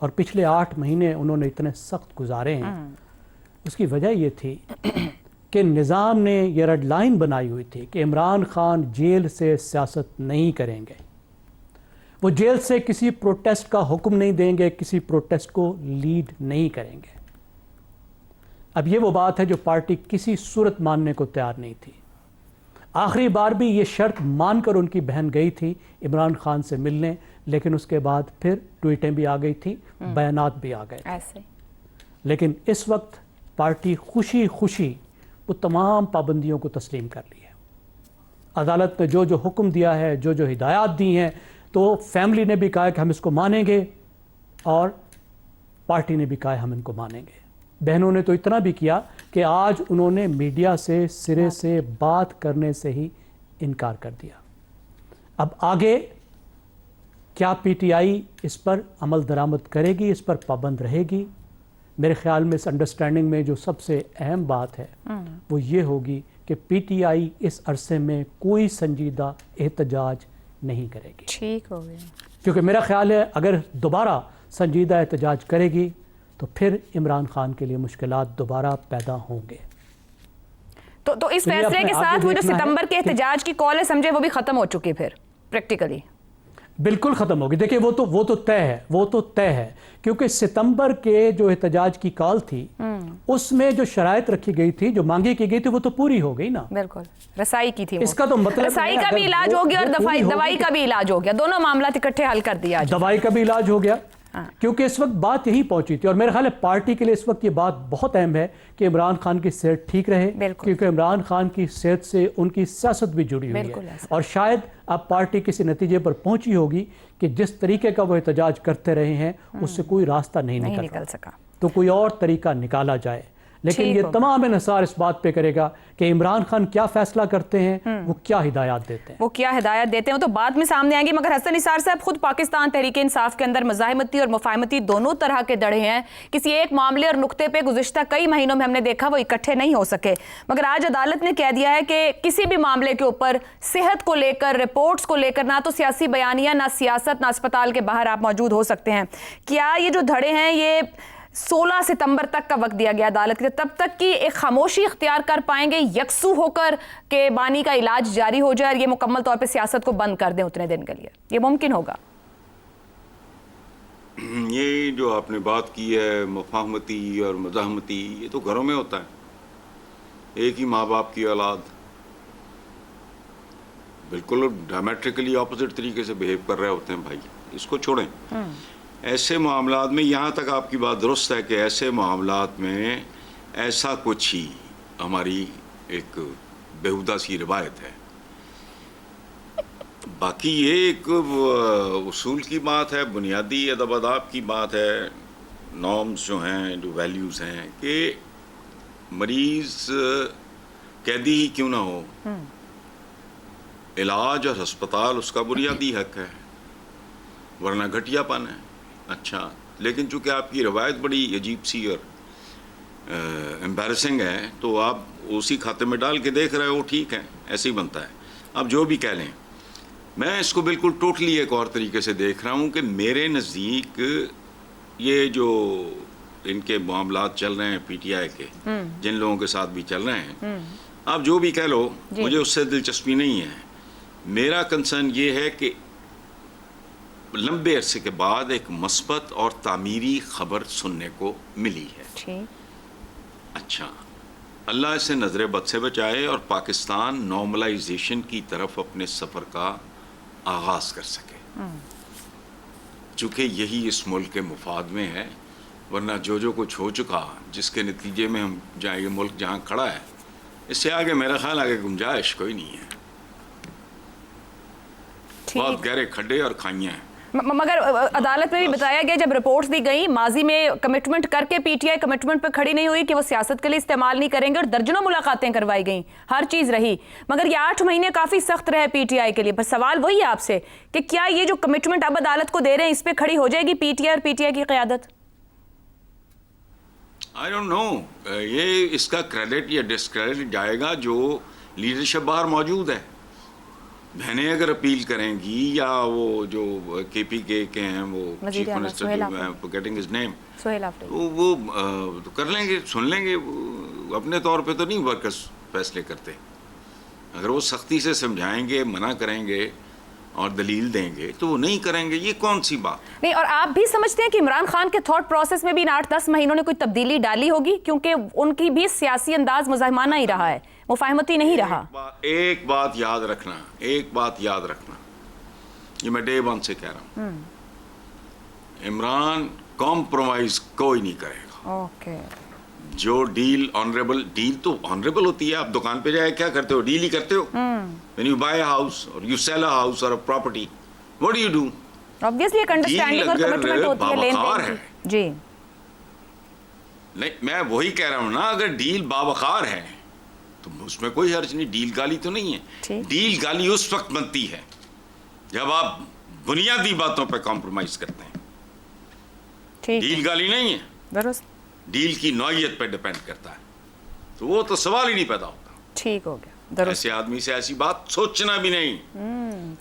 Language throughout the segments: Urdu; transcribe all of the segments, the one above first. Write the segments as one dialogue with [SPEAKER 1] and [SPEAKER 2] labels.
[SPEAKER 1] اور پچھلے 8 مہینے انہوں نے اتنے سخت گزارے ہیں، اس کی وجہ یہ تھی کہ نظام نے یہ ریڈ لائن بنائی ہوئی تھی کہ عمران خان جیل سے سیاست نہیں کریں گے، وہ جیل سے کسی پروٹیسٹ کا حکم نہیں دیں گے، کسی پروٹیسٹ کو لیڈ نہیں کریں گے۔ اب یہ وہ بات ہے جو پارٹی کسی صورت ماننے کو تیار نہیں تھی۔ آخری بار بھی یہ شرط مان کر ان کی بہن گئی تھی عمران خان سے ملنے، لیکن اس کے بعد پھر ٹویٹیں بھی آ گئی تھی، بیانات بھی آ گئے تھے۔
[SPEAKER 2] ایسے
[SPEAKER 1] لیکن اس وقت پارٹی خوشی خوشی وہ تمام پابندیوں کو تسلیم کر لی ہے۔ عدالت نے جو جو حکم دیا ہے، جو جو ہدایات دی ہیں، تو فیملی نے بھی کہا کہ ہم اس کو مانیں گے اور پارٹی نے بھی کہا ہم ان کو مانیں گے۔ بہنوں نے تو اتنا بھی کیا کہ آج انہوں نے میڈیا سے سرے سے بات کرنے سے ہی انکار کر دیا۔ اب آگے کیا پی ٹی آئی اس پر عمل درآمد کرے گی، اس پر پابند رہے گی؟ میرے خیال میں اس انڈرسٹینڈنگ میں جو سب سے اہم بات ہے وہ یہ ہوگی کہ پی ٹی آئی اس عرصے میں کوئی سنجیدہ احتجاج نہیں کرے گی۔
[SPEAKER 2] ٹھیک ہو گیا،
[SPEAKER 1] کیونکہ میرا خیال ہے اگر دوبارہ سنجیدہ احتجاج کرے گی تو پھر عمران خان کے لیے مشکلات دوبارہ پیدا ہوں گے۔
[SPEAKER 2] تو اس
[SPEAKER 1] تو یہ
[SPEAKER 2] فیصلے
[SPEAKER 1] اپنے
[SPEAKER 2] کے
[SPEAKER 1] آگے
[SPEAKER 2] ساتھ وہ جو
[SPEAKER 1] دیکھنا ہے
[SPEAKER 2] ستمبر کے
[SPEAKER 1] کہ
[SPEAKER 2] احتجاج کی کال ہے سمجھے وہ بھی ختم ہو چکی، پھر پریکٹیکلی
[SPEAKER 1] بالکل ختم ہوگی۔ دیکھیں وہ تو طے ہے، وہ تو طے ہے، کیونکہ ستمبر کے جو احتجاج کی کال تھی اس میں جو شرائط رکھی گئی تھی، جو مانگی کی گئی تھی، وہ تو پوری ہو گئی نا۔
[SPEAKER 2] بالکل رسائی کی تھی،
[SPEAKER 1] اس کا تو مطلب
[SPEAKER 2] رسائی کا بھی علاج ہو گیا اور دوائی کا بھی علاج ہو گیا، دونوں معاملات اکٹھے حل کر دیا۔
[SPEAKER 1] دوائی کا بھی علاج ہو گیا، کیونکہ اس وقت بات یہی پہنچی تھی، اور میرے خیال ہے پارٹی کے لیے اس وقت یہ بات بہت اہم ہے کہ عمران خان کی صحت ٹھیک رہے، کیونکہ عمران خان کی صحت سے ان کی سیاست بھی جڑی ہوئی ہے، اور شاید اب پارٹی کسی نتیجے پر پہنچی ہوگی کہ جس طریقے کا وہ احتجاج کرتے رہے ہیں اس سے کوئی راستہ نہیں نکل سکا، تو کوئی اور طریقہ نکالا جائے۔ لیکن یہ تمام انحصار اس بات پہ کرے گا کہ عمران خان کیا فیصلہ کرتے ہیں، وہ کیا ہدایات دیتے ہیں،
[SPEAKER 2] وہ کیا ہدایت دیتے ہیں، وہ تو بعد میں سامنے آئیں گی۔ مگر حسن نثار صاحب، خود پاکستان تحریک انصاف کے اندر مزاحمتی اور مفاہمتی دونوں طرح کے دڑے ہیں، کسی ایک معاملے اور نقطے پہ گزشتہ کئی مہینوں میں ہم نے دیکھا وہ اکٹھے نہیں ہو سکے، مگر آج عدالت نے کہہ دیا ہے کہ کسی بھی معاملے کے اوپر صحت کو لے کر، رپورٹس کو لے کر نہ تو سیاسی بیانیہ، نہ سیاست، نہ اسپتال کے باہر آپ موجود ہو سکتے ہیں۔ کیا یہ جو دھڑے ہیں یہ 16 ستمبر تک کا وقت دیا گیا عدالت کے، تب تک کی ایک خاموشی اختیار کر پائیں گے یکسو ہو کر کہ بانی کا علاج جاری ہو جائے اور یہ مکمل طور پہ سیاست کو بند کر دیں اتنے دن کے لیے؟ یہ ممکن ہوگا؟
[SPEAKER 3] یہ جو آپ نے بات کی ہے مفاہمتی اور مزاحمتی، یہ تو گھروں میں ہوتا ہے، ایک ہی ماں باپ کی اولاد بالکل ڈائمیٹریکلی اپوزٹ طریقے سے بہیو کر رہے ہوتے ہیں۔ بھائی اس کو چھوڑیں، ایسے معاملات میں یہاں تک آپ کی بات درست ہے کہ ایسے معاملات میں ایسا کچھ ہی ہماری ایک بیہودہ سی روایت ہے۔ باقی یہ ایک اصول کی بات ہے، بنیادی ادب آداب کی بات ہے، نارمز جو ہیں، جو ویلیوز ہیں کہ مریض قیدی ہی کیوں نہ ہو، علاج اور ہسپتال اس کا بنیادی حق ہے، ورنہ گھٹیا پن ہے۔ اچھا، لیکن چونکہ آپ کی روایت بڑی عجیب سی اور امبیرسنگ ہے تو آپ اسی کھاتے میں ڈال کے دیکھ رہے ہو، ٹھیک ہے، ایسے ہی بنتا ہے۔ اب جو بھی کہہ لیں، میں اس کو بالکل ٹوٹلی ایک اور طریقے سے دیکھ رہا ہوں کہ میرے نزدیک یہ جو ان کے معاملات چل رہے ہیں پی ٹی آئی کے، جن لوگوں کے ساتھ بھی چل رہے ہیں، آپ جو بھی کہہ لو، مجھے اس سے دلچسپی نہیں ہے۔ میرا کنسرن یہ ہے کہ لمبے عرصے کے بعد ایک مثبت اور تعمیری خبر سننے کو ملی ہے۔ اچھا، اللہ اسے نظر بد سے بچائے اور پاکستان نارملائزیشن کی طرف اپنے سفر کا آغاز کر سکے، چونکہ یہی اس ملک کے مفاد میں ہے، ورنہ جو کچھ ہو چکا، جس کے نتیجے میں ہم یہ ملک جہاں کھڑا ہے، اس سے آگے میرا خیال آگے گنجائش کوئی نہیں ہے۔ بہت گہرے کھڈے اور کھائیاں ہیں۔
[SPEAKER 2] مگر عدالت میں بھی بتایا گیا جب رپورٹس دی گئی، ماضی میں کمٹمنٹ کر کے پی ٹی آئی کمٹمنٹ پہ کھڑی نہیں ہوئی کہ وہ سیاست کے لیے استعمال نہیں کریں گے، اور درجنوں ملاقاتیں کروائی گئیں، ہر چیز رہی، مگر یہ 8 مہینے کافی سخت رہے پی ٹی آئی کے لیے۔ پر سوال وہی ہے آپ سے کہ کیا یہ جو کمٹمنٹ اب عدالت کو دے رہے ہیں اس پہ کھڑی ہو جائے گی پی ٹی آئی اور پی ٹی آئی کی قیادت؟
[SPEAKER 3] آئی ڈونٹ نو، یہ اس کا کریڈٹ یا ڈسکریڈٹ جائے گا جو لیڈرشپ باہر موجود ہے۔ بہنیں اگر اپیل کریں گی یا وہ جو کے پی کے ہیں وہ
[SPEAKER 2] وزیر
[SPEAKER 3] چیف
[SPEAKER 2] اعلیٰ
[SPEAKER 3] منسٹر
[SPEAKER 2] سہیل
[SPEAKER 3] جو ہیں forgetting his name,
[SPEAKER 2] Sohail Afridi,
[SPEAKER 3] تو وہ تو کر لیں گے، سن لیں گے. وہ اپنے طور پہ تو نہیں ورکرز فیصلے کرتے. اگر وہ سختی سے سمجھائیں گے، منع کریں گے اور دلیل دیں گے تو وہ نہیں کریں گے. یہ کون سی بات
[SPEAKER 2] نہیں؟ اور آپ بھی سمجھتے ہیں کہ عمران خان کے تھاٹ پروسیس میں بھی ان 8-10 مہینوں نے کوئی تبدیلی ڈالی ہوگی؟ کیونکہ ان کی بھی سیاسی انداز مزاحمانہ ہی رہا ہے، مفاہمتی نہیں رہا.
[SPEAKER 3] ایک بات یاد رکھنا، یہ میں ڈے ون سے کہہ رہا ہوں، عمران کمپرومائز کوئی نہیں کرے گا.
[SPEAKER 2] اوکے،
[SPEAKER 3] جو ڈیل آنریبل، ڈیل تو آنریبل ہوتی ہے. آپ دکان پہ جائے کیا کرتے ہو؟ ڈیل ہی کرتے ہو. when you buy a house or you sell a house or a property, what do you do?
[SPEAKER 2] obviously ایک انڈرسٹینڈنگ اور کمٹمنٹ ہوتی ہے لین دین کی. جی
[SPEAKER 3] نہیں، میں وہی کہہ رہا ہوں نا، اگر ڈیل باوقار ہے تو اس میں کوئی حرج نہیں. ڈیل گالی تو نہیں ہے. ڈیل گالی اس وقت بنتی ہے جب آپ بنیادی باتوں پہ کمپرومائز کرتے ہیں.
[SPEAKER 2] ٹھیک،
[SPEAKER 3] ڈیل گالی نہیں ہے،
[SPEAKER 2] درست،
[SPEAKER 3] ڈیل کی نوعیت پہ ڈیپینڈ کرتا ہے. تو وہ تو سوال ہی نہیں پیدا ہوتا.
[SPEAKER 2] ٹھیک ہو گیا، درست.
[SPEAKER 3] ایسے آدمی سے ایسی بات سوچنا بھی نہیں.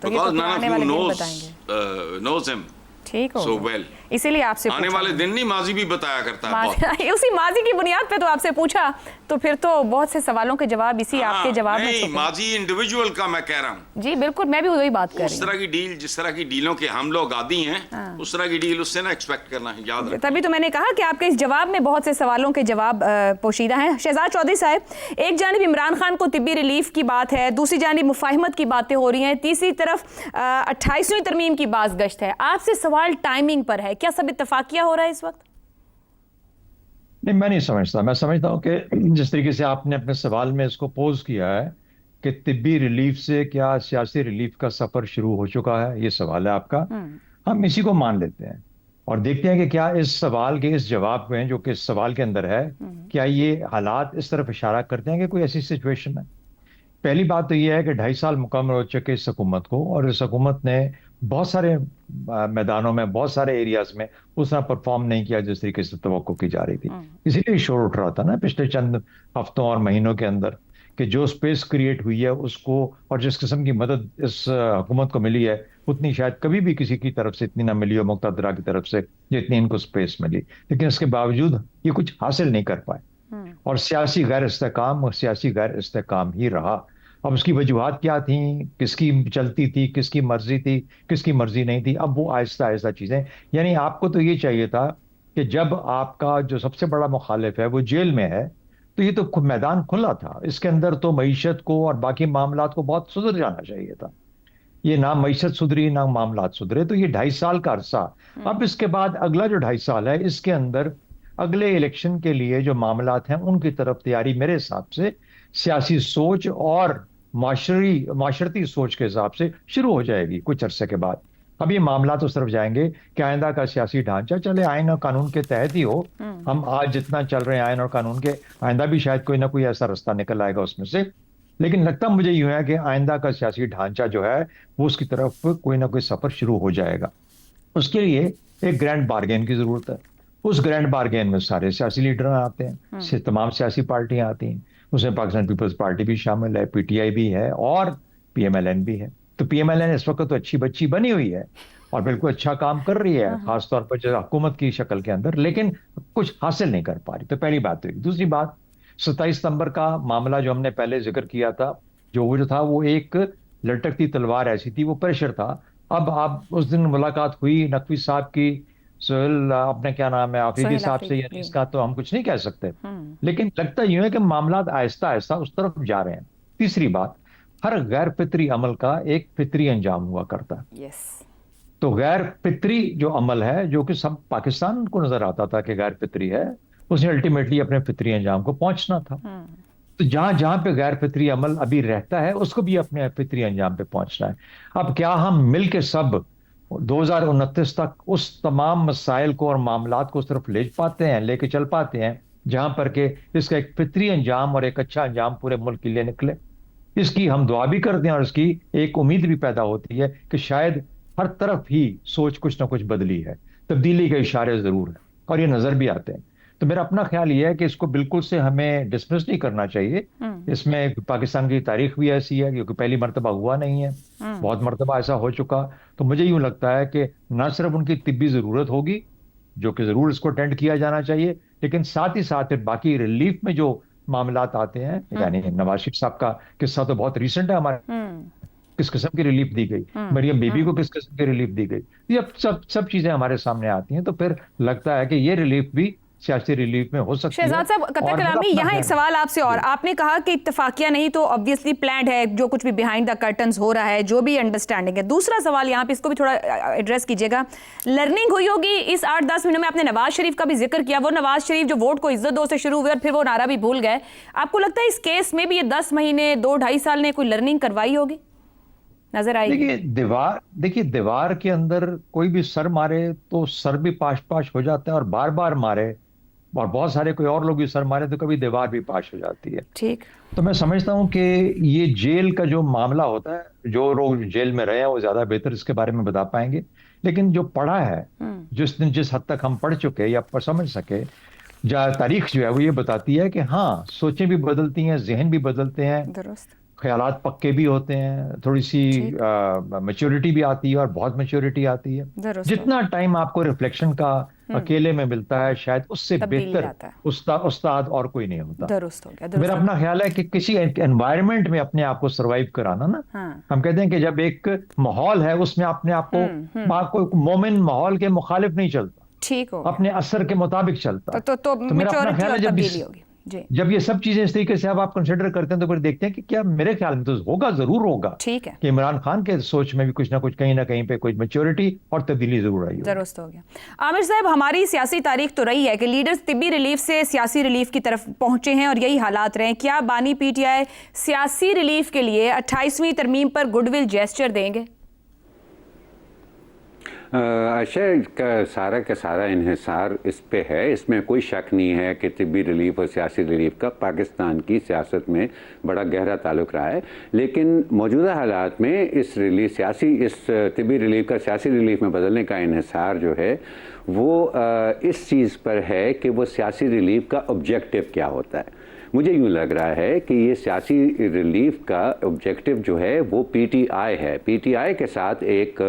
[SPEAKER 2] تو یہ تو پھر آنے والے دن بتائیں گے.
[SPEAKER 3] knows him
[SPEAKER 2] ٹھیک ہو
[SPEAKER 3] so
[SPEAKER 2] گیا.
[SPEAKER 3] well.
[SPEAKER 2] اسی لیے آپ سے
[SPEAKER 3] آنے والے دن نہیں، ماضی بھی بتایا کرتا ہے.
[SPEAKER 2] اسی ماضی کی بنیاد پہ تو آپ سے پوچھا، تو پھر تو بہت سے سوالوں کے جواب اسی آپ کے جواب میں
[SPEAKER 3] نہیں،
[SPEAKER 2] چھپے.
[SPEAKER 3] ماضی انڈیویجول کا میں کہہ رہا ہوں.
[SPEAKER 2] جی بالکل، میں بھی وہی بات کر
[SPEAKER 3] اس
[SPEAKER 2] رہی
[SPEAKER 3] طرح کی ڈیل، جس طرح کی ڈیلوں کے ہم لوگ عادی ہیں، اس طرح کی ڈیل اس سے نہ ایکسپیکٹ کرنا ہے. یاد
[SPEAKER 2] ہوں.
[SPEAKER 3] رکھیں.
[SPEAKER 2] تبھی تو میں نے کہا کہ آپ کے اس جواب میں بہت سے سوالوں کے جواب پوشیدہ ہیں. شہزاد چودھری صاحب، ایک جانب عمران خان کو طبی ریلیف کی بات ہے، دوسری جانب مفاہمت کی باتیں ہو رہی ہیں، تیسری طرف 28ویں ترمیم کی باز گشت ہے. آپ سے سوال ٹائمنگ پر ہے، کیا سب اتفاقیہ ہو رہا ہے اس وقت؟
[SPEAKER 4] نہیں، میں نہیں سمجھتا. میں سمجھتا ہوں کہ جس طریقے سے آپ نے اپنے سوال میں اس کو پوز کیا ہے کہ طبی ریلیف سے کیا سیاسی ریلیف کا سفر شروع ہو چکا ہے، یہ سوال ہے آپ کا. ہم اسی کو مان لیتے ہیں اور دیکھتے ہیں کہ کیا اس سوال کے اس جواب میں جو کہ اس سوال کے اندر ہے، کیا یہ حالات اس طرف اشارہ کرتے ہیں کہ کوئی ایسی سچویشن ہے. پہلی بات تو یہ ہے کہ 2.5 سال مکمل ہو چکے اس حکومت کو، اور اس حکومت نے بہت سارے میدانوں میں، بہت سارے ایریاز میں اس طرح پرفارم نہیں کیا جس طریقے سے توقع کی جا رہی تھی. اسی لیے شور اٹھ رہا تھا نا پچھلے چند ہفتوں اور مہینوں کے اندر کہ جو سپیس کریٹ ہوئی ہے اس کو، اور جس قسم کی مدد اس حکومت کو ملی ہے، اتنی شاید کبھی بھی کسی کی طرف سے اتنی نہ ملی ہو مقتدرہ کی طرف سے جتنی ان کو سپیس ملی. لیکن اس کے باوجود یہ کچھ حاصل نہیں کر پائے اور سیاسی غیر استحکام ہی رہا. اب اس کی وجوہات کیا تھیں، کس کی چلتی تھی، کس کی مرضی تھی، کس کی مرضی نہیں تھی، اب وہ آہستہ آہستہ چیزیں. یعنی آپ کو تو یہ چاہیے تھا کہ جب آپ کا جو سب سے بڑا مخالف ہے وہ جیل میں ہے تو یہ تو میدان کھلا تھا، اس کے اندر تو معیشت کو اور باقی معاملات کو بہت سدھر جانا چاہیے تھا. یہ نہ معیشت سدھری نہ معاملات سدھرے. تو یہ 2.5 سال کا عرصہ، اب اس کے بعد اگلا جو 2.5 سال ہے اس کے اندر اگلے الیکشن کے لیے جو معاملات ہیں ان کی طرف تیاری میرے حساب سے سیاسی سوچ اور معاشرتی سوچ کے حساب سے شروع ہو جائے گی کچھ عرصے کے بعد. اب یہ معاملات اس طرف جائیں گے کہ آئندہ کا سیاسی ڈھانچہ چلے آئین اور قانون کے تحت ہی ہو. ہم آج جتنا چل رہے ہیں آئین اور قانون کے، آئندہ بھی شاید کوئی نہ کوئی ایسا رستہ نکل آئے گا اس میں سے. لیکن لگتا مجھے یوں ہے کہ آئندہ کا سیاسی ڈھانچہ جو ہے وہ اس کی طرف کوئی نہ کوئی سفر شروع ہو جائے گا. اس کے لیے ایک گرینڈ بارگین کی ضرورت ہے. اس گرینڈ بارگین میں سارے سیاسی لیڈر آتے ہیں، تمام سیاسی پارٹیاں آتی ہیں، اس میں پاکستان پیپلز پارٹی بھی شامل ہے، پی ٹی آئی بھی ہے اور پی ایم ایل این بھی ہے. تو پی ایم ایل این اس وقت تو اچھی بچی بنی ہوئی ہے اور بالکل اچھا کام کر رہی ہے، خاص طور پر جو حکومت کی شکل کے اندر، لیکن کچھ حاصل نہیں کر پا رہی. تو پہلی بات ہوئی. دوسری بات، 27 ستمبر کا معاملہ جو ہم نے پہلے ذکر کیا تھا، جو تھا وہ ایک لٹکتی تلوار ایسی تھی، وہ پریشر تھا. اب آپ اس دن ملاقات ہوئی نقوی صاحب کی، سہیل اپنے کیا نام ہے آفریدی صاحب سے، یعنی اس کا تو ہم کچھ نہیں کہہ سکتے، لیکن لگتا یوں ہے کہ معاملات آہستہ آہستہ اس طرف جا رہے ہیں. تیسری بات، ہر غیر فطری عمل کا ایک فطری انجام ہوا کرتا ہے. تو غیر فطری جو عمل ہے، جو کہ سب پاکستان کو نظر آتا تھا کہ غیر فطری ہے، اس نے الٹیمیٹلی اپنے فطری انجام کو پہنچنا تھا. تو جہاں جہاں پہ غیر فطری عمل ابھی رہتا ہے اس کو بھی اپنے فطری انجام پہ پہنچنا ہے. اب کیا ہم مل کے سب 2029 تک اس تمام مسائل کو اور معاملات کو اس طرف لے کے چل پاتے ہیں جہاں پر کہ اس کا ایک فطری انجام اور ایک اچھا انجام پورے ملک کے لیے نکلے؟ اس کی ہم دعا بھی کرتے ہیں اور اس کی ایک امید بھی پیدا ہوتی ہے کہ شاید ہر طرف ہی سوچ کچھ نہ کچھ بدلی ہے، تبدیلی کے اشارے ضرور ہیں اور یہ نظر بھی آتے ہیں. تو میرا اپنا خیال یہ ہے کہ اس کو بالکل سے ہمیں ڈسمس نہیں کرنا چاہیے. اس میں پاکستان کی تاریخ بھی ایسی ہے کیونکہ پہلی مرتبہ ہوا نہیں ہے, بہت مرتبہ ایسا ہو چکا. تو مجھے یوں لگتا ہے کہ نہ صرف ان کی طبی ضرورت ہوگی جو کہ ضرور اس کو اٹینڈ کیا جانا چاہیے, لیکن ساتھ ہی ساتھ باقی ریلیف میں جو معاملات آتے ہیں, یعنی نواز شریف صاحب کا قصہ تو بہت ریسنٹ ہے ہمارے, کس قسم کی ریلیف دی گئی, مریم بی بی کو کس قسم کی ریلیف دی گئی, یہ سب چیزیں ہمارے سامنے آتی ہیں. تو پھر لگتا ہے کہ یہ ریلیف بھی سیاسی ریلیف میں ہو سکتی ہے.
[SPEAKER 2] شہزاد صاحب قطع کلامی, یہاں ایک سوال آپ سے اور, آپ نے کہا کہ اتفاقیہ نہیں تو obviously planned ہے جو کچھ بھی بیہائنڈ دا کرٹنز ہو رہا ہے, جو بھی انڈرسٹینڈنگ ہے. دوسرا سوال یہاں پہ, اس کو بھی تھوڑا ایڈریس کیجیے گا. لرننگ ہوئی ہوگی اس 8-10 مہینوں میں, آپ نے نواز شریف کا بھی ذکر کیا, وہ نواز شریف جو ووٹ کو عزت دو سے شروع ہوئے اور پھر وہ نعرہ بھی بھول گئے. آپ کو لگتا ہے اس کیس میں بھی یہ 10 مہینے 2-2.5 سال نے کوئی لرننگ کروائی ہوگی, نظر آئی؟
[SPEAKER 4] دیکھیے دیوار کے اندر کوئی بھی سر مارے تو سر بھی پاش ہو جاتا ہے, اور بار بار مارے اور بہت سارے کوئی اور لوگ بھی سر مارے تو کبھی دیوار بھی پاش ہو جاتی ہے.
[SPEAKER 2] ٹھیک.
[SPEAKER 4] تو میں سمجھتا ہوں کہ یہ جیل کا جو معاملہ ہوتا ہے, جو لوگ جیل میں رہے ہیں وہ زیادہ بہتر اس کے بارے میں بتا پائیں گے, لیکن جو پڑھا ہے, جس حد تک ہم پڑھ چکے یا سمجھ سکے, تاریخ جو ہے وہ یہ بتاتی ہے کہ ہاں سوچیں بھی بدلتی ہیں, ذہن بھی بدلتے ہیں,
[SPEAKER 2] درست,
[SPEAKER 4] خیالات پکے بھی ہوتے ہیں, تھوڑی سی میچورٹی بھی آتی ہے اور بہت میچورٹی آتی ہے. جتنا ٹائم آپ کو ریفلیکشن کا اکیلے میں ملتا ہے شاید اس سے بہتر استاد اور کوئی نہیں ہوتا.
[SPEAKER 2] درست ہو گیا.
[SPEAKER 4] میرا اپنا خیال ہے کہ کسی انوائرمنٹ میں اپنے آپ کو سروائیو کرانا نا, ہم کہتے ہیں کہ جب ایک ماحول ہے اس میں اپنے آپ کو مومن ماحول کے مخالف نہیں چلتا,
[SPEAKER 2] ٹھیک ہو,
[SPEAKER 4] اپنے اثر کے مطابق چلتا.
[SPEAKER 2] تو میرا اپنا خیال ہے
[SPEAKER 4] جب یہ سب چیزیں اس طریقے سے آپ کنسیڈر کرتے ہیں تو پھر دیکھتے ہیں کہ کیا میرے خیال میں تو ہوگا, ضرور ہوگا,
[SPEAKER 2] ٹھیک ہے,
[SPEAKER 4] کہ عمران خان کے سوچ میں بھی کچھ نہ کچھ کہیں نہ کہیں پہ کوئی میچورٹی اور تبدیلی ضرور آئی.
[SPEAKER 2] درست ہو گیا. عامر صاحب, ہماری سیاسی تاریخ تو رہی ہے کہ لیڈرز طبی ریلیف سے سیاسی ریلیف کی طرف پہنچے ہیں اور یہی حالات رہے ہیں. کیا بانی پی ٹی آئی سیاسی ریلیف کے لیے 28ویں ترمیم پر گڈ ول جیسچر دیں گے؟
[SPEAKER 5] عائشہ کا سارا انحصار اس پہ ہے, اس میں کوئی شک نہیں ہے کہ طبی ریلیف اور سیاسی ریلیف کا پاکستان کی سیاست میں بڑا گہرا تعلق رہا ہے, لیکن موجودہ حالات میں اس طبی ریلیف کا سیاسی ریلیف میں بدلنے کا انحصار جو ہے وہ اس چیز پر ہے کہ وہ سیاسی ریلیف کا آبجیکٹیو کیا ہوتا ہے. مجھے یوں لگ رہا ہے کہ یہ سیاسی ریلیف کا آبجیکٹیو جو ہے وہ پی ٹی آئی ہے. پی ٹی آئی کے ساتھ ایک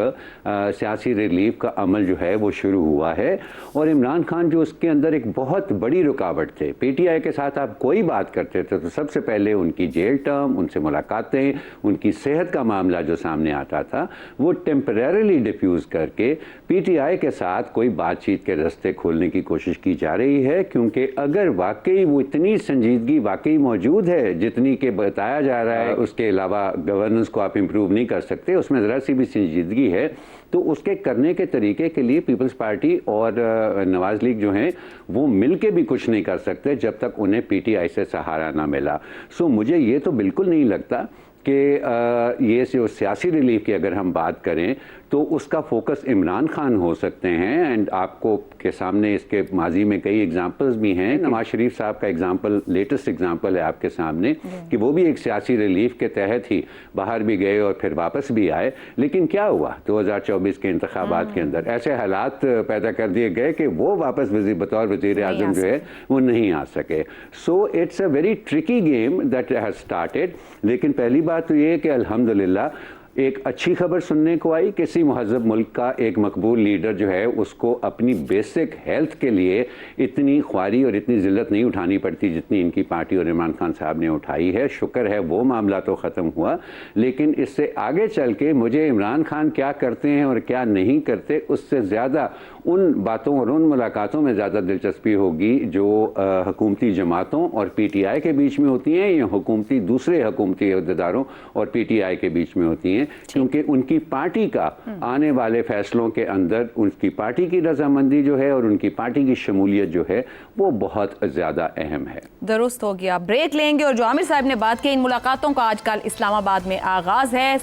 [SPEAKER 5] سیاسی ریلیف کا عمل جو ہے وہ شروع ہوا ہے, اور عمران خان جو اس کے اندر ایک بہت بڑی رکاوٹ تھے. پی ٹی آئی کے ساتھ آپ کوئی بات کرتے تھے تو سب سے پہلے ان کی جیل ٹرم, ان سے ملاقاتیں, ان کی صحت کا معاملہ جو سامنے آتا تھا وہ ٹیمپریریلی ڈیفیوز کر کے پی ٹی آئی کے ساتھ کوئی بات چیت کے راستے کھولنے کی کوشش کی جا رہی ہے, کیونکہ اگر واقعی وہ اتنی سنجیدگی واقعی موجود ہے جتنی کہ بتایا جا رہا ہے, اس کے علاوہ گورننس کو آپ امپروو نہیں کر سکتے, اس میں ذرا سی بھی سنجیدگی ہے, تو اس کے کرنے کے طریقے کے لیے پیپلز پارٹی اور نواز لیگ جو ہیں وہ مل کے بھی کچھ نہیں کر سکتے جب تک انہیں پی ٹی آئی سے سہارا نہ ملا. مجھے یہ تو بالکل نہیں لگتا کہ یہ جو سیاسی ریلیف کی اگر ہم بات کریں تو اس کا فوکس عمران خان ہو سکتے ہیں. اینڈ آپ کو کے سامنے اس کے ماضی میں کئی ایگزامپلز بھی ہیں. نواز شریف صاحب کا ایگزامپل لیٹسٹ ایگزامپل ہے آپ کے سامنے کہ وہ بھی ایک سیاسی ریلیف کے تحت ہی باہر بھی گئے اور پھر واپس بھی آئے, لیکن کیا ہوا 2024 کے انتخابات کے اندر ایسے حالات پیدا کر دیے گئے کہ وہ واپس بطور وزیر اعظم جو ہے وہ نہیں آ سکے. So it's a very tricky game that has started. لیکن پہلی بات تو یہ کہ الحمدللہ ایک اچھی خبر سننے کو آئی, کسی مہذب ملک کا ایک مقبول لیڈر جو ہے اس کو اپنی بیسک ہیلتھ کے لیے اتنی خواری اور اتنی ذلت نہیں اٹھانی پڑتی جتنی ان کی پارٹی اور عمران خان صاحب نے اٹھائی ہے. شکر ہے وہ معاملہ تو ختم ہوا, لیکن اس سے آگے چل کے مجھے عمران خان کیا کرتے ہیں اور کیا نہیں کرتے اس سے زیادہ ان باتوں اور ان ملاقاتوں میں زیادہ دلچسپی ہوگی جو حکومتی جماعتوں اور پی ٹی آئی کے بیچ میں ہوتی ہیں یا دوسرے حکومتی عہدیداروں اور پی ٹی آئی کے بیچ میں ہوتی ہیں, کیونکہ ان کی پارٹی کا آنے والے فیصلوں کے اندر ان کی پارٹی کی رضامندی جو ہے اور ان کی پارٹی کی شمولیت جو ہے وہ بہت زیادہ اہم ہے.
[SPEAKER 2] درست ہو گیا. بریک لیں گے, اور جو عامر صاحب نے بات کی ان ملاقاتوں کا آج کل اسلام آباد میں آغاز ہے.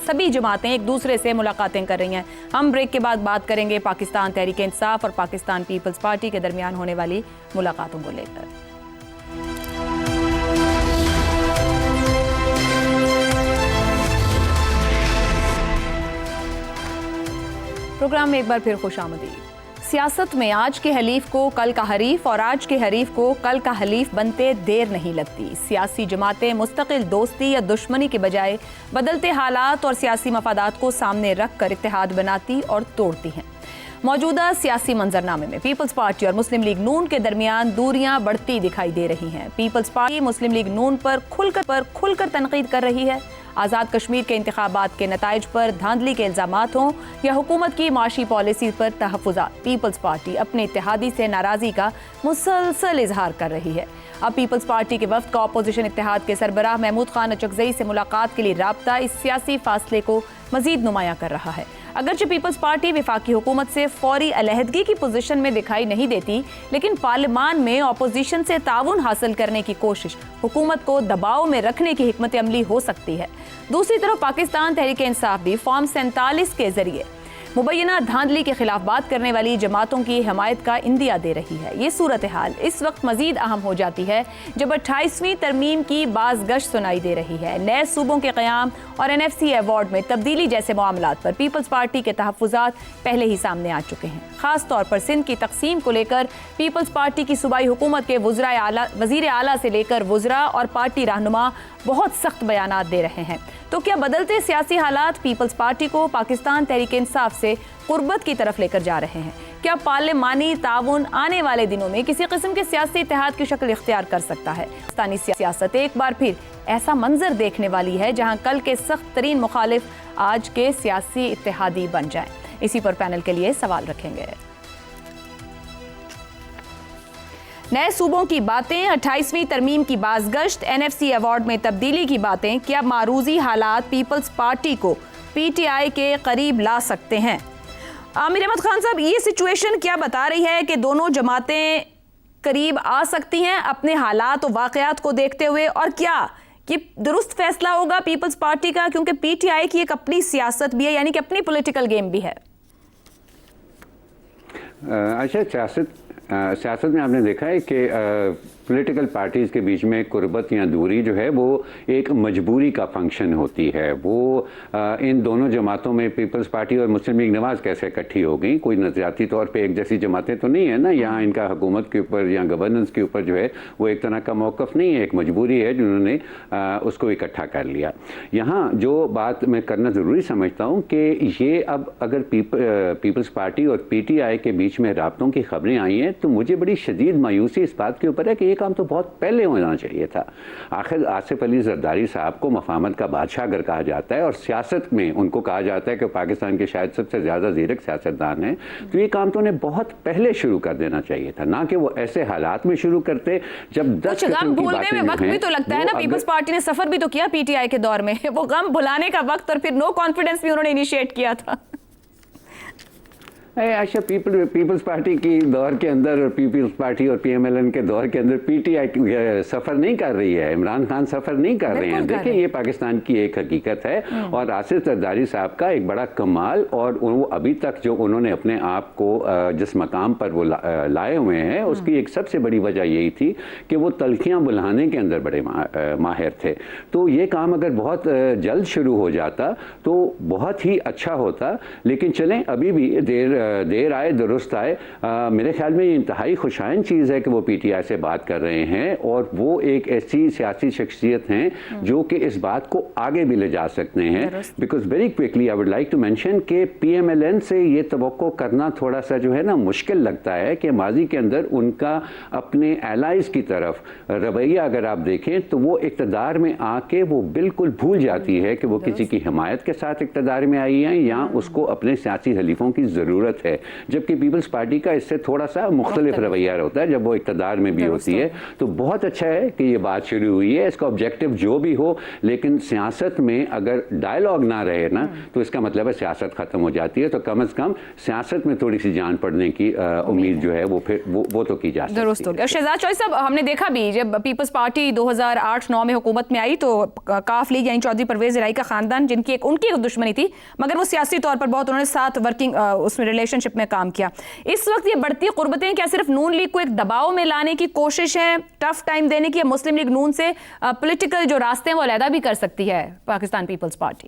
[SPEAKER 2] سبھی جماعتیں ایک دوسرے سے ملاقاتیں کر رہی ہیں. ہم بریک کے بعد بات کریں گے پاکستان تحریک انصاف اور پاکستان پیپلز پارٹی کے درمیان ہونے والی ملاقاتوں کو لے کر. پروگرام میں ایک بار پھر خوش آمدید. سیاست میں آج کے حلیف کو کل کا حریف اور آج کے حریف کو کل کا حلیف بنتے دیر نہیں لگتی. سیاسی جماعتیں مستقل دوستی یا دشمنی کے بجائے بدلتے حالات اور سیاسی مفادات کو سامنے رکھ کر اتحاد بناتی اور توڑتی ہیں. موجودہ سیاسی منظرنامے میں پیپلز پارٹی اور مسلم لیگ نون کے درمیان دوریاں بڑھتی دکھائی دے رہی ہیں. پیپلز پارٹی مسلم لیگ نون پر کھل کر تنقید کر رہی ہے. آزاد کشمیر کے انتخابات کے نتائج پر دھاندلی کے الزامات ہوں یا حکومت کی معاشی پالیسی پر تحفظات، پیپلز پارٹی اپنے اتحادی سے ناراضی کا مسلسل اظہار کر رہی ہے. اب پیپلز پارٹی کے وفد کا اپوزیشن اتحاد کے سربراہ محمود خان اچکزئی سے ملاقات کے لیے رابطہ اس سیاسی فاصلے کو مزید نمایاں کر رہا ہے. اگرچہ پیپلز پارٹی وفاقی حکومت سے فوری علیحدگی کی پوزیشن میں دکھائی نہیں دیتی، لیکن پارلیمان میں اپوزیشن سے تعاون حاصل کرنے کی کوشش حکومت کو دباؤ میں رکھنے کی حکمت عملی ہو سکتی ہے. دوسری طرف پاکستان تحریک انصاف بھی فارم 47 کے ذریعے مبینہ دھاندلی کے خلاف بات کرنے والی جماعتوں کی حمایت کا عندیہ دے رہی ہے. یہ صورتحال اس وقت مزید اہم ہو جاتی ہے جب 28ویں ترمیم کی باز گشت سنائی دے رہی ہے. نئے صوبوں کے قیام اور NFC ایوارڈ میں تبدیلی جیسے معاملات پر پیپلز پارٹی کے تحفظات پہلے ہی سامنے آ چکے ہیں. خاص طور پر سندھ کی تقسیم کو لے کر پیپلز پارٹی کی صوبائی حکومت کے وزیر اعلیٰ سے لے کر وزراء اور پارٹی رہنما بہت سخت بیانات دے رہے ہیں. تو کیا بدلتے سیاسی حالات پیپلز پارٹی کو پاکستان تحریک انصاف سے قربت کی طرف لے کر جا رہے ہیں؟ کیا پارلیمانی تعاون آنے والے دنوں میں کسی قسم کے سیاسی اتحاد کی شکل اختیار کر سکتا ہے؟ پاکستانی سیاست ایک بار پھر ایسا منظر دیکھنے والی ہے جہاں کل کے سخت ترین مخالف آج کے سیاسی اتحادی بن جائیں. اسی پر پینل کے لیے سوال رکھیں گے. نئے صوبوں کی باتیں، 28ویں ترمیم کی بازگشت، NFC ایوارڈ میں تبدیلی کی باتیں، کیا معروضی حالات پیپلز پارٹی کو PTI کے قریب لا سکتے ہیں؟ عامر احمد خان صاحب، یہ سچویشن کیا بتا رہی ہے کہ دونوں جماعتیں قریب آ سکتی ہیں اپنے حالات و واقعات کو دیکھتے ہوئے، اور کیا یہ درست فیصلہ ہوگا پیپلز پارٹی کا؟ کیونکہ PTI کی ایک اپنی سیاست بھی ہے، یعنی کہ اپنی پولیٹیکل گیم بھی ہے.
[SPEAKER 5] اچھا، سیاست میں آپ نے دیکھا ہے کہ پولیٹیکل پارٹیز کے بیچ میں قربت یا دوری جو ہے وہ ایک مجبوری کا فنکشن ہوتی ہے. وہ ان دونوں جماعتوں میں پیپلز پارٹی اور مسلم لیگ نواز کیسے اکٹھی ہو گئی؟ کوئی نظریاتی طور پہ ایک جیسی جماعتیں تو نہیں ہے نا. یہاں ان کا حکومت کے اوپر یا گورننس کے اوپر جو ہے وہ ایک طرح کا موقف نہیں ہے، ایک مجبوری ہے جنہوں نے اس کو اکٹھا کر لیا. یہاں جو بات میں کرنا ضروری سمجھتا ہوں کہ یہ اب اگر پیپلز پارٹی اور PTI کے بیچ میں رابطوں کی خبریں آئی ہیں تو مجھے بڑی شدید مایوسی اس بات کے اوپر ہے کہ یہ کام تو بہت پہلے ہونا چاہیے تھا. آخر آصف علی زرداری صاحب کو مفاہمت کا بادشاہ اگر کہا جاتا ہے اور سیاست میں ان کو کہا جاتا ہے کہ پاکستان کے شاید سب سے زیادہ زیرک سیاستدان ہیں، تو یہ کام تو انہیں بہت پہلے شروع کر دینا چاہیے تھا، نہ کہ وہ ایسے حالات میں شروع کرتے جب 10 قسم کی باتیں ہیں.
[SPEAKER 2] وقت بھی تو لگتا ہے نا. پیپلز پارٹی نے سفر بھی تو کیا PTI کے دور میں، وہ غم بھلانے کا وقت اور پھر نو کانفیڈنس بھی انہوں نے انیشیٹ کیا تھا.
[SPEAKER 5] اچھا، پیپلز پارٹی کی دور کے اندر اور پیپلز پارٹی اور PMLN کے دور کے اندر PTI سفر نہیں کر رہی ہے، عمران خان سفر نہیں کر رہے ہیں. دیکھیں، یہ پاکستان کی ایک حقیقت ہے اور آصف زرداری صاحب کا ایک بڑا کمال، اور وہ ابھی تک جو انہوں نے اپنے آپ کو جس مقام پر وہ لائے ہوئے ہیں اس کی ایک سب سے بڑی وجہ یہی تھی کہ وہ تلخیاں بلہانے کے اندر بڑے ماہر تھے. تو یہ کام اگر بہت جلد شروع ہو جاتا تو بہت ہی اچھا ہوتا. لیکن چلیں، ابھی بھی دیر آئے درست آئے. میرے خیال میں یہ انتہائی خوشائن چیز ہے کہ وہ PTI سے بات کر رہے ہیں، اور وہ ایک ایسی سیاسی شخصیت ہیں جو کہ اس بات کو آگے بھی لے جا سکتے ہیں. Because very quickly I would like to mention کہ PMLN سے یہ توقع کرنا تھوڑا سا جو ہے نا مشکل لگتا ہے کہ ماضی کے اندر ان کا اپنے ایلائز کی طرف رویہ اگر آپ دیکھیں تو وہ اقتدار میں آ کے وہ بالکل بھول جاتی ہے کہ وہ کسی کی حمایت کے ساتھ اقتدار میں آئی ہیں یا اس کو اپنے سیاسی حلیفوں کی ضرورت ہے. جبکہ پیپلز پارٹی کا اس سے تھوڑا سا مختلف رویہ ہوتا ہے جب وہ اقتدار میں بھی ہوتی ہے. تو بہت اچھا ہے کہ یہ بات شروع ہوئی ہے. اس کا آبجیکٹو جو بھی ہو، لیکن سیاست میں اگر ڈائیلاگ نہ رہے نا تو اس کا مطلب ہے سیاست ختم ہو جاتی ہے. تو کم از کم سیاست میں تھوڑی سی جان پڑنے کی امید جو ہے وہ تو کی جا سکتی ہے.
[SPEAKER 2] درست ہو گیا. شہزاد چوہدری صاحب، ہم نے دیکھا بھی جب پیپلز پارٹی 2008-9 میں حکومت میں آئی تو کاف لیگ یعنی چودھری پرویز الہی کا خاندان، جن کی ان کی دشمنی تھی مگر وہ سیاسی طور پر بہت انہوں نے ساتھ ورکنگ اس میں ریلیشن شپ میں کام کیا. اس وقت یہ بڑھتی قربتیں کیا صرف نون لیگ کو ایک دباؤ میں لانے کی کوشش ہے، ٹف ٹائم دینے کی، مسلم لیگ نون سے پولیٹیکل جو راستے ہیں وہ علیحدہ بھی کر سکتی ہے پاکستان پیپلز پارٹی؟